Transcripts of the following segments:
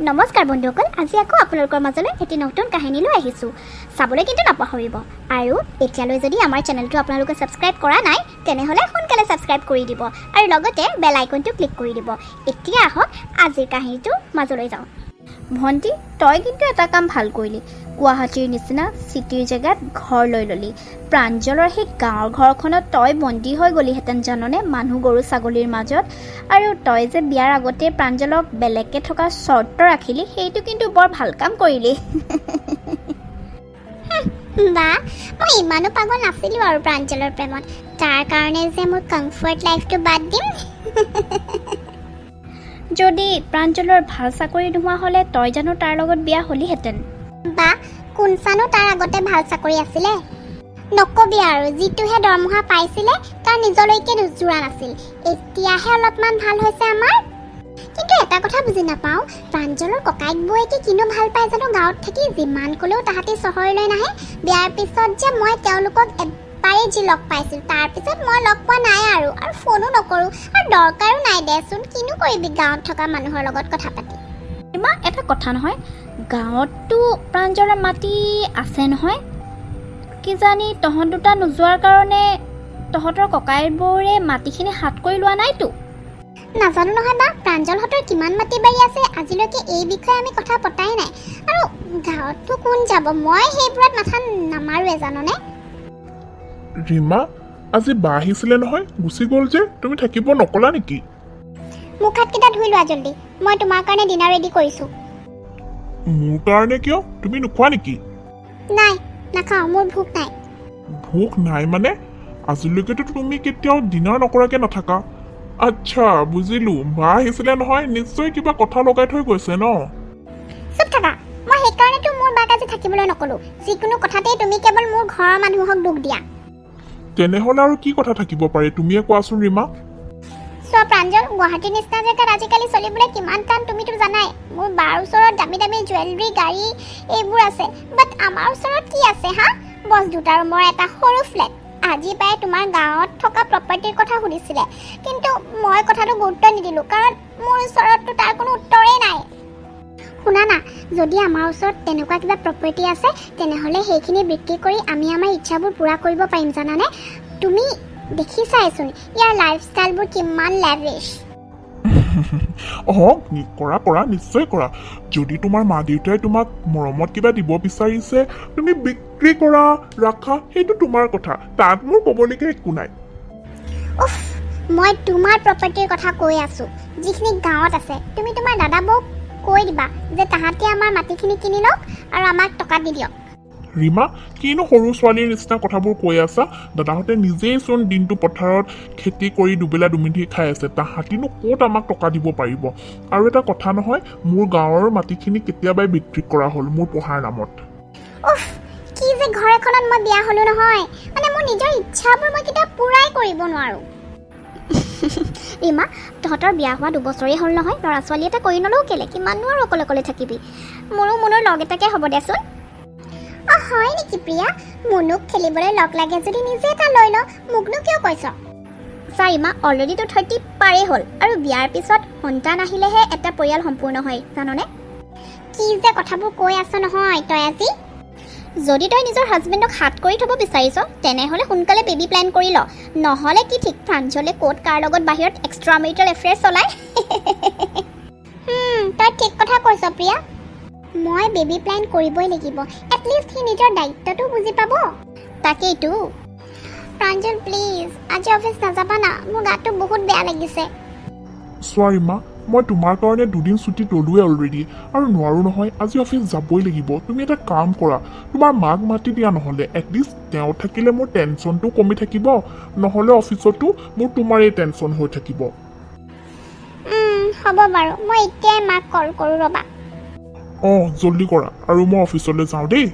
নমস্কাৰ বন্ধুসকল, আজি আকৌ আপোনালোকৰ মাজলৈ এটি নতুন কাহিনী লৈ আহিছোঁ। চাবলৈ কিন্তু নাপাহৰিব। আৰু এতিয়ালৈ যদি আমাৰ চেনেলটো আপোনালোকে ছাবস্ক্ৰাইব কৰা নাই তেনেহ'লে সোনকালে ছাবস্ক্ৰাইব কৰি দিব আৰু লগতে বেল আইকনটো ক্লিক কৰি দিব। এতিয়া আহক আজিৰ কাহিনীটোৰ মাজলৈ যাওঁ। ভণ্টি, তই কিন্তু এটা কাম ভাল কৰিলি। গুৱাহাটীৰ নিচিনা চিটিৰ জেগাত ঘৰ লৈ ল'লি। প্ৰাঞ্জলৰ সেই গাঁৱৰ ঘৰখনত তই বন্দী হৈ গ'লিহেঁতেন জাননে, মানুহ গৰু ছাগলীৰ মাজত। আৰু তই যে বিয়াৰ আগতে প্ৰাঞ্জলক বেলেগকৈ থকা চৰ্ত ৰাখিলি, সেইটো কিন্তু বৰ ভাল কাম কৰিলি। বা মই ইমানো পাগল নাছিলোঁ আৰু প্ৰাঞ্জলৰ প্ৰেমত। তাৰ কাৰণে যে মোৰ কমফৰ্ট লাইফটো বাদ দিম। যদি প্ৰাঞ্জলৰ ভাল চাকৰি নোহোৱা হ'লে তই জানো তাৰ লগত বিয়া হ'লিহেঁতেন? বা কোনচানো তাৰ আগতে ভাল চাকৰি আছিলে? নকবি আৰু, যিটোহে দৰমহা পাইছিলে তাৰ নিজলৈকে নোজোৰা নাছিল। এতিয়াহে অলপমান ভাল হৈছে আমাৰ। কিন্তু এটা কথা বুজি নাপাওঁ, প্ৰাঞ্জলৰ ককাইক বৌয়েকে কিনো ভাল পায় জানো গাঁৱত থাকি। যিমান ক'লেও তাহাঁতি চহৰলৈ নাহে। বিয়াৰ পিছত যে মই তেওঁলোকক এবাৰেই যি লগ পাইছিলোঁ, তাৰপিছত মই লগ পোৱা নাই আৰু ফোনো নকৰোঁ আৰু দৰকাৰো নাই দেচোন। কিনো কৰিবি গাঁৱত থকা মানুহৰ লগত কথা পাতি। ইমান এটা কথা নহয়, গাঁৱততো প্ৰাঞ্জলৰ মাটি আছে নহয়। কিজানি তহঁত দুটা নোযোৱাৰ কাৰণে তহঁতৰ ককাইবোৰে মাটিখিনি হাত কৰি লোৱা নাইতো। নাজানো নহয় বা, প্ৰাঞ্জলহঁতৰ কিমান মাটি বাৰী আছে আজিলৈকে এই বিষয়ে আমি কথা পতাই নাই। আৰু গাঁৱততো কোন যাব, মই সেইবোৰত মাথা নামাৰোৱে জাননে। ৰীমা, আজি বা আহিছিলে নহয়, গুচি গ'ল যে, তুমি থাকিব নকলা নেকি? মুখ হাতকেইটা ধুই লোৱা জল্দি, মই তোমাৰ কাৰণে ডিনাৰ ৰেডি কৰিছোঁ। মোৰ কাৰণে কিয়? তুমি নোখোৱা নেকি? নাই, নাখাওঁ, মোৰ ভোক নাই। ভোক নাই মানে? আজিলৈকেতো তুমি কেতিয়াও ডিনাৰ নকৰাকৈ নাথাকা। আচ্ছা, বুজিলোঁ, বা আহিছিলে নহয়, নিশ্চয় কিবা কথা লগাই থৈ গৈছে ন। চুপ থাকা, মই সেইকাৰণেতো মোৰ বাক আজি থাকিবলৈ নক'লোঁ। যিকোনো কথাতেই তুমি কেৱল মোৰ ঘৰৰ মানুহক দুখ দিয়া। তেনেহ'লে আৰু কি কথা থাকিব পাৰে, তুমিয়ে কোৱাচোন ৰীমা। চোৱা প্ৰাঞ্জল, গুৱাহাটীৰ নিচিনা জেগাত আজিকালি চলিবলৈ কিমান টান তুমিতো জানাই। মোৰ বাৰ ওচৰত দামী দামী জুৱেলাৰী, গাড়ী এইবোৰ আছে, বাট আমাৰ ওচৰত কি আছে হা? বছ দুটা ৰুমৰ এটা সৰু ফ্লেট। আজি প্ৰায় তোমাৰ গাঁৱত থকা প্ৰপাৰ্টিৰ কথা সুধিছিলে, কিন্তু মই কথাটো গুৰুত্ব নিদিলোঁ, কাৰণ মোৰ ওচৰততো তাৰ কোনো উত্তৰেই নাই। শুনা না, যদি আমাৰ ওচৰত তেনেকুৱা কিবা প্ৰপাৰ্টি আছে তেনেহ'লে সেইখিনি বিক্ৰী কৰি আমি আমাৰ ইচ্ছাবোৰ পূৰা কৰিব পাৰিম জানানে। তুমি দেখিছাইচোন ইয়াৰ লাইফষ্টাইলবোৰ কিমান লেভিছ। কৰা কৰা, নিশ্চয় কৰা। যদি তোমাৰ মা দেউতাই তোমাক মৰমত কিবা দিব বিচাৰিছে, তুমি বিক্ৰী কৰা, ৰাখা, সেইটো তোমাৰ কথা, তাত মোৰ ক'বলগীয়া একো নাই। উফ, মই তোমাৰ প্ৰপাৰ্টিৰ কথা কৈ আছোঁ, যিখিনি গাঁৱত আছে। তুমি তোমাৰ দাদা বৌক কৈ দিবা যে তাহাঁতে আমাৰ মাটিখিনি কিনি লওক আৰু আমাক টকা দি দিয়ক। ৰীমা, কিনো সৰু ছোৱালীৰ নিচিনা কথাবোৰ কৈ আছা? দাদাহঁতে নিজেই চোন দিনটো পথাৰত খেতি কৰি দুবেলা দুমিঠি খাই আছে, তাহাঁতিনো ক'ত আমাক টকা দিব পাৰিব? আৰু এটা কথা নহয়, মোৰ গাঁৱৰ মাটিখিনি কেতিয়াবাই বিক্ৰী কৰা হ'ল মোৰ পঢ়াৰ নামত। উফ, কি যে ঘৰ এখনত মই বিয়া হ'লোঁ নহয়, মানে মোৰ নিজৰ ইচ্ছাবোৰ মই কেতিয়াও পূৰাই কৰিব নোৱাৰোঁ। ৰীমা, তহঁতৰ বিয়া হোৱা 2 বছৰেই হ'ল নহয়, ল'ৰা ছোৱালী এটা কৰি নলওঁ কেলে? কিমাননো আৰু অকলে অকলে থাকিবি? মোৰো মনৰ লগ এটাকে হ'ব দেচোন। অঁ হয় নেকি প্ৰিয়া? মুনুক খেলিবলৈ লগ লাগে যদি নিজে এটা লৈ ল, মোকনো কিয় কৈছ? ৰীমা, অলৰেডি তোৰ 30 পাৰেই হ'ল, আৰু বিয়াৰ পিছত সন্তান আহিলেহে এটা পৰিয়াল সম্পূৰ্ণ হয় জাননে। কি যে কথাবোৰ কৈ আছ নহয় তই আজি। যদি তই নিজৰ হাজবেণ্ডক হাত কৰি থ'ব বিচাৰিছ তেনেহ'লে সোনকালে বেবী প্লেন কৰি ল, নহ'লে কি ঠিক প্ৰাঞ্জলে ক'ত কাৰ লগত বাহিৰত এক্সট্ৰা মেৰিটেল এফেয়াৰ চলায়। তই ঠিক কথা কৈছ প্ৰিয়া, মই বেবী প্লেন কৰিবই লাগিব। এটলিষ্ট সি নিজৰ দায়িত্বটো বুজি পাব। তাকেইতো। প্ৰাঞ্জল প্লিজ, আজি অফিচ নাযাবা না, মোৰ গাটো বহুত বেয়া লাগিছে। চোৱা ৰীমা, মই তোমাৰ কাৰণে 2 দিন ছুটি ল'লোৱে অলৰেডি, আৰু নোৱাৰোঁ নহয়, আজি অফিচ যাবই লাগিব। তুমি এটা কাম কৰা, তোমাৰ মাক মাতি দিয়া, নহ'লে এটলিষ্ট তেওঁ থাকিলে মোৰ টেনশ্যনটো কমি থাকিব, নহ'লে অফিচতো মোৰ তোমাৰেই টেনশ্যন হৈ থাকিব। হ'ব বাৰু, মই এতিয়াই মাক কল কৰোঁ ৰ'বা। জল্দি কৰা, আৰু মই অফিচলৈ যাওঁ দেই।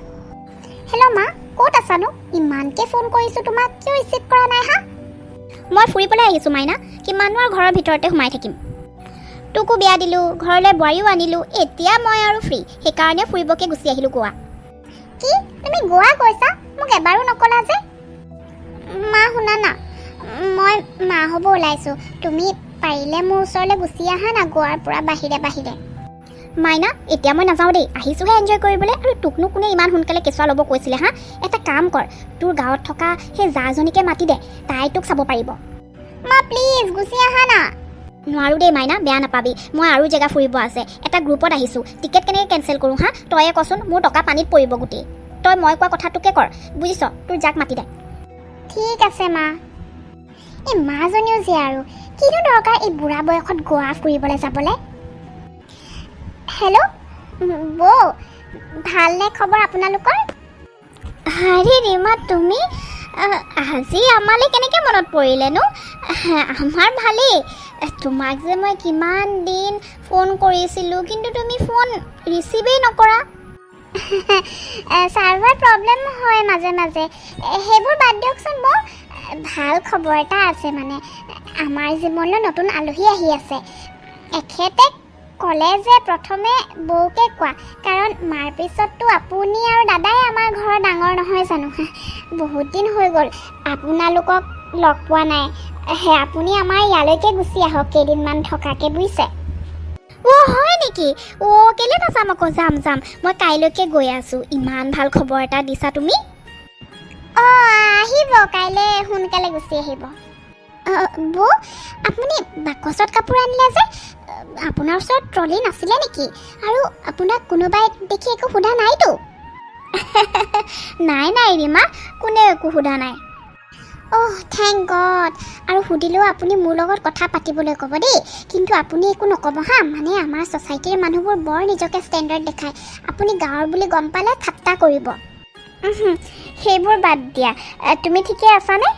হেল্ল' মা, ক'ত আছানো? ইমানকৈ ফোন কৰিছোঁ তোমাক, কিয় ৰিচিভ কৰা নাই হা? মই ফুৰিবলৈ আহিছোঁ মাইনা, কিমাননো আৰু ঘৰৰ ভিতৰতে সোমাই থাকিম। তোকো বিয়া দিলোঁ, ঘৰলৈ বোৱাৰীও আনিলোঁ, এতিয়া মই আৰু ফ্ৰী, সেইকাৰণে ফুৰিবকৈ গুচি আহিলোঁ গোৱা। কি? তুমি গোৱা গৈছা? মোক এবাৰো নকলা যে। মা শুনা না, মই মা হ'ব ওলাইছোঁ। তুমি পাৰিলে মোৰ ওচৰলৈ গুচি আহা না গোৱাৰ পৰা বাহিৰে বাহিৰে। মাইনা এতিয়া মই নাযাওঁ দেই, আহিছোঁহে এনজয় কৰিবলৈ। আৰু তোকনো কোনে ইমান সোনকালে কেঁচুৱা ল'ব কৈছিলে হা? এটা কাম কৰ, তোৰ গাঁৱত থকা সেই জাজনীকে মাতি দে, তাই তোক চাব পাৰিব। মা প্লিজ গুচি আহা না। নোৱাৰোঁ দেই মাইনা, বেয়া নাপাবি, মই আৰু জেগা ফুৰিব আছে। এটা গ্ৰুপত আহিছোঁ, টিকেট কেনেকৈ কেঞ্চেল কৰোঁ হা? তয়ে কচোন, মোৰ টকা পানীত পৰিব গোটেই। তই মই কোৱা কথাটোকে কৰ, বুজিছ? তোৰ যাক মাতি দে। ঠিক আছে মা। এই মাজনীও যে আৰু কিনো দৰকাৰ এই বুঢ়া বয়সত গোৱা ফুৰিবলৈ যাবলৈ। হেল্ল' বৌ, ভালনে খবৰ আপোনালোকৰ? আৰে ৰীমা, তুমি আজি আমালৈ কেনেকৈ মনত পৰিলেনো? আমাৰ ভালেই। তোমাক যে মই কিমান দিন ফোন কৰিছিলোঁ, কিন্তু তুমি ফোন ৰিচিভেই নকৰা। ছাৰ্ভাৰ প্ৰব্লেম হয় মাজে মাজে, সেইবোৰ বাদ দিয়কচোন। মোৰ ভাল খবৰ এটা আছে, মানে আমাৰ জীৱনলৈ নতুন আলহী আহি আছে। এখেতে ক'লে যে প্ৰথমে বৌকে কোৱা, কাৰণ মাৰ পিছততো আপুনি আৰু দাদাই আমাৰ ঘৰৰ ডাঙৰ নহয় জানো? বহুত দিন হৈ গ'ল আপোনালোকক লগ পোৱা নাই। আপুনি আমাৰ ইয়ালৈকে গুচি আহক কেইদিনমান থকাকে, বুজিছে? অ' হয় নেকি? অ' কেলৈ নাযাম আকৌ, যাম যাম। মই কাইলৈকে গৈ আছোঁ। ইমান ভাল খবৰ এটা দিছা তুমি। অঁ আহিব, কাইলৈ সোনকালে গুচি আহিব। বৌ, আপুনি বাকচত কাপোৰ আনিলে যে, আপোনাৰ ওচৰত ট্ৰলি নাছিলে নেকি? আৰু আপোনাক কোনোবাই দেখি একো সোধা নাইতো? নাই নাই ৰীমা, কোনে একো সোধা নাই। অহ থেংক গড। আৰু সুধিলেও আপুনি মোৰ লগত কথা পাতিবলৈ ক'ব দেই, কিন্তু আপুনি একো নক'ব হা। মানে আমাৰ ছ'চাইটিৰ মানুহবোৰ বৰ নিজকে ষ্টেণ্ডাৰ্ড দেখায়। আপুনি গাঁৱৰ বুলি গম পালে ঠাট্টা কৰিব। সেইবোৰ বাদ দিয়া, তুমি ঠিকে আছানে?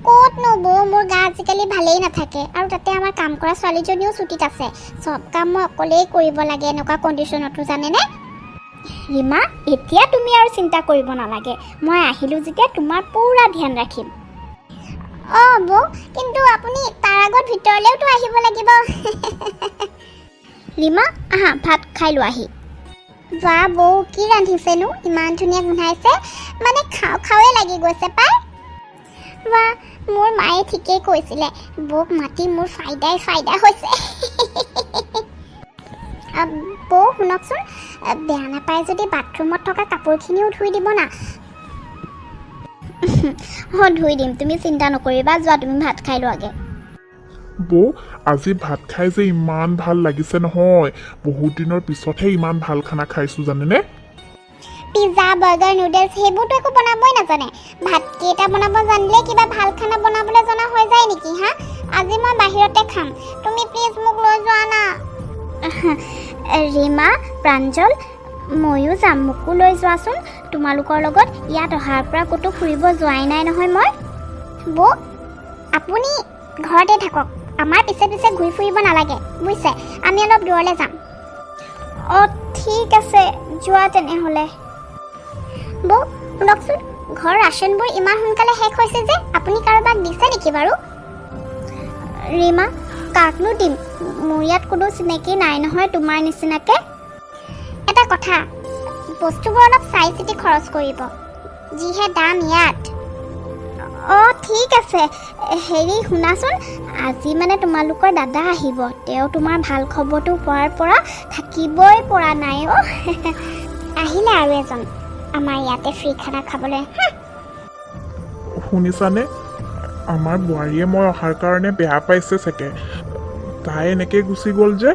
ক'তনো বৌ, মোৰ গা আজিকালি ভালেই নাথাকে। আৰু তাতে আমাৰ কাম কৰা ছোৱালীজনীও ছুটীত আছে। চব কাম মই অকলেই কৰিব লাগে এনেকুৱা কণ্ডিশ্যনতো, জানেনে? ৰীমা, এতিয়া তুমি আৰু চিন্তা কৰিব নালাগে। মই আহিলোঁ যেতিয়া তোমাৰ পূৰা ধ্যান ৰাখিম। অঁ বৌ, কিন্তু আপুনি তাৰ আগত ভিতৰলৈওতো আহিব লাগিব। ৰীমা, আহা ভাত খাই লোৱাহি। বা বৌ, কি ৰান্ধিছেনো? ইমান ধুনীয়া গোন্ধাইছে, মানে খাওঁ খাওঁৱে লাগি গৈছে পাই। বা মোৰ মায়ে ঠিকেই কৈছিলে, বৌক মাতি মোৰ ফাইদা হৈছে। বৌ শুনকচোন, বেয়া নাপায় যদি বাথৰুমত থকা কাপোৰখিনিও ধুই দিব না। অঁ ধুই দিম, তুমি চিন্তা নকৰিবা। যোৱা তুমি ভাত খাই লোৱাগে। বৌ, আজি ভাত খাই যে ইমান ভাল লাগিছে নহয়। বহুত দিনৰ পিছতহে ইমান ভাল খানা খাইছোঁ, জানেনে? পিজ্জা, বাৰ্গাৰ, নুডলছ সেইবোৰতো একো বনাবই নাজানে। ভাতকেইটা বনাব জানিলে কিবা ভাল খানা বনাবলৈ জনা হৈ যায় নেকি হা? আজি মই বাহিৰতে খাম, তুমি প্লিজ মোক লৈ যোৱা না। ৰীমা, প্ৰাঞ্জল, ময়ো যাম, মোকো লৈ যোৱাচোন তোমালোকৰ লগত। ইয়াত অহাৰ পৰা ক'তো ফুৰিব যোৱাই নাই নহয় মই। বৌ, আপুনি ঘৰতে থাকক, আমাৰ পিছে পিছে ঘূৰি ফুৰিব নালাগে, বুজিছে? আমি অলপ দূৰলৈ যাম। অঁ ঠিক আছে, যোৱা তেনেহ'লে। বৌ শুনকচোন, ঘৰৰ ৰাচনবোৰ ইমান সোনকালে শেষ হৈছে যে, আপুনি কাৰোবাক দিছে নেকি বাৰু? ৰীমা, কাকনো দিম? মোৰ ইয়াত কোনো চিনাকি নাই নহয় তোমাৰ নিচিনাকৈ। এটা কথা, বস্তুবোৰ অলপ চাই চিতি খৰচ কৰিব, যিহে দাম ইয়াত। অঁ ঠিক আছে। হেৰি শুনাচোন, আজি মানে তোমালোকৰ দাদা আহিব। তেওঁ তোমাৰ ভাল খবৰটো পোৱাৰ পৰা থাকিবই পৰা নাই। অ' আহিলে আৰু এজন আমাৰ ইয়াতে ফ্ৰী খানা খাবলৈ। শুনিছানে? আমাৰ বোৱাৰীয়ে মই অহাৰ কাৰণে বেয়া পাইছে চাগে। তাই এনেকৈ গুচি গ'ল যে,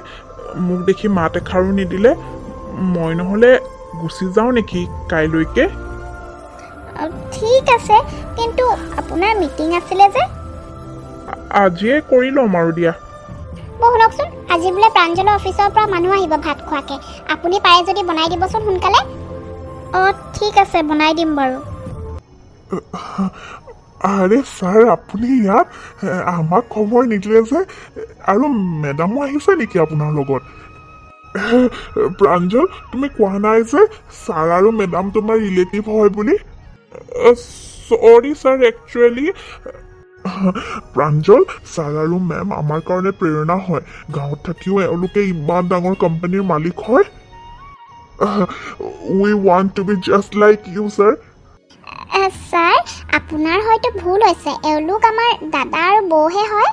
মোক দেখি মাত এষাৰো নিদিলে। মই নহ'লে গুচি যাওঁ নেকি কাইলৈকে? ঠিক আছে, কিন্তু আপোনাৰ মিটিং আছিলে যে? আজিয়ে কৰি ল'ম আৰু দিয়া। বৌ শুনকচোন, আজি বোলে প্ৰাঞ্জলৰ অফিচৰ পৰা মানুহ আহিব ভাত খোৱাকৈ। আপুনি পাৰে যদি বনাই দিবচোন সোনকালে। অঁ ঠিক আছে, বনাই দিম বাৰু। আৰে ছাৰ, আপুনি ইয়াত আমাক খবৰ নিদিলে যে? আৰু মেডামো আহিছে নেকি আপোনাৰ লগত? প্ৰাঞ্জল, তুমি কোৱা নাই যে ছাৰ আৰু মেডাম তোমাৰ ৰিলেটিভ হয় বুলি? চৰি ছাৰ, একচুৱেলি প্ৰাঞ্জল, ছাৰ আৰু মেম আমাৰ কাৰণে প্ৰেৰণা হয়। গাঁৱত থাকিও এওঁলোকে ইমান ডাঙৰ কোম্পানীৰ মালিক হয়। We want to be just like you sir. Sir, আপোনাৰ হয়তো ভুল হৈছে, এওঁলোক আমাৰ দাদা আৰু বৌহে হয়।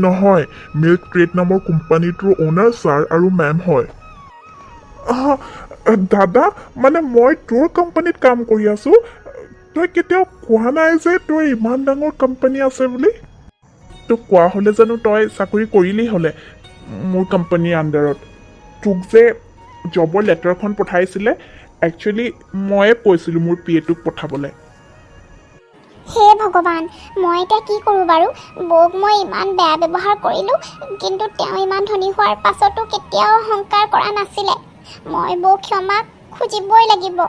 নহয়, মিল্ক ট্ৰেড নামৰ কোম্পানীটোৰ অ'নাৰ ছাৰ আৰু মেম হয়। দাদা, মানে মই তোৰ কোম্পানীত কাম কৰি আছোঁ। তই কেতিয়াও কোৱা নাই যে তই ইমান ডাঙৰ কোম্পানী আছে বুলি। তোক কোৱা হ'লে জানো তই চাকৰি কৰিলেই হ'লে মোৰ কোম্পানীৰ আণ্ডাৰত। তোক যে জবৰ লেটাৰখন পঠাইছিলে, একচুৱেলি ময়ে কৈছিলোঁ মোৰ PA-টোক পঠাবলৈ। হে ভগৱান, মই এতিয়া কি কৰোঁ বাৰু? বৌক মই ইমান বেয়া ব্যৱহাৰ কৰিলোঁ, কিন্তু তেওঁ ইমান ধনী হোৱাৰ পাছতো কেতিয়াও অহংকাৰ কৰা নাছিলে। মই বৌক ক্ষমা খুজিবই লাগিব।